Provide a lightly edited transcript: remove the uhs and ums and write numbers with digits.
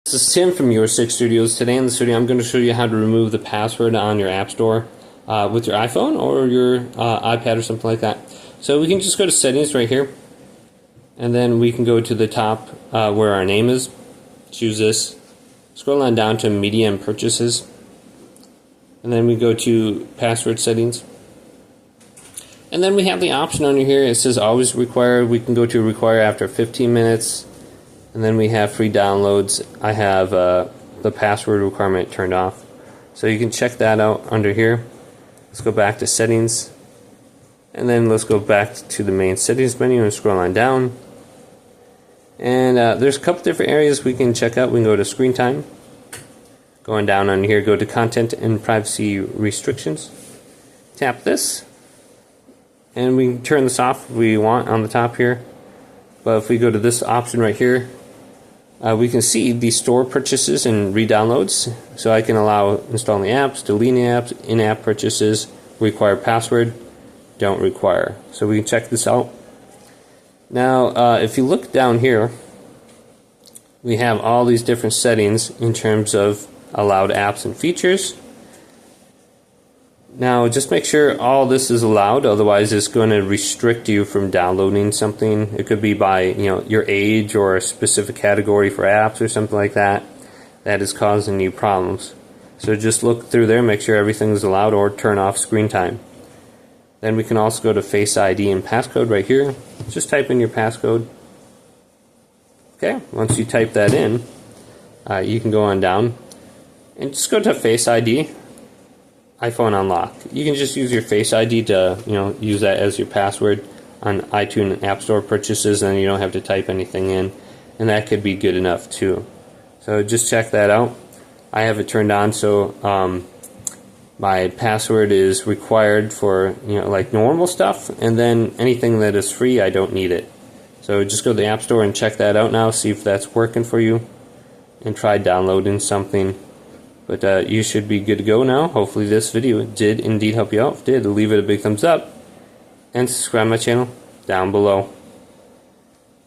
This is Tim from Your Six Studios. Today in the studio I'm going to show you how to remove the password on your App Store with your iPhone or your iPad or something like that. So we can just go to settings right here, and then we can go to the top where our name is. Choose this. Scroll on down to media and purchases, and then we go to password settings. And then we have the option under here. It says always require. We can go to require after 15 minutes. And then we have free downloads. I have the password requirement turned off. So you can check that out under here. Let's go back to settings. And then let's go back to the main settings menu and scroll on down. And there's a couple different areas we can check out. We can go to screen time. Going down under here, go to content and privacy restrictions. Tap this. And we can turn this off if we want on the top here. But if we go to this option right here, we can see the store purchases and re-downloads. So I can allow installing apps, deleting apps, in-app purchases, require password, don't require. So we can check this out. Now, if you look down here, we have all these different settings in terms of allowed apps and features. Now, just make sure all this is allowed, otherwise it's going to restrict you from downloading something. It could be by, your age or a specific category for apps or something like that that is causing you problems. So just look through there, make sure everything is allowed, or turn off screen time. Then we can also go to Face ID and Passcode right here. Just type in your passcode. Okay, once you type that in, you can go on down and just go to Face ID. iPhone unlock. You can just use your Face ID to use that as your password on iTunes App Store purchases, and you don't have to type anything in, and that could be good enough too. So just check that out. I have it turned on, so my password is required for like normal stuff, and then anything that is free I don't need it. So just go to the App Store and check that out now, see if that's working for you, and try downloading something. But you should be good to go now. Hopefully this video did indeed help you out. If it did, leave it a big thumbs up and subscribe to my channel down below.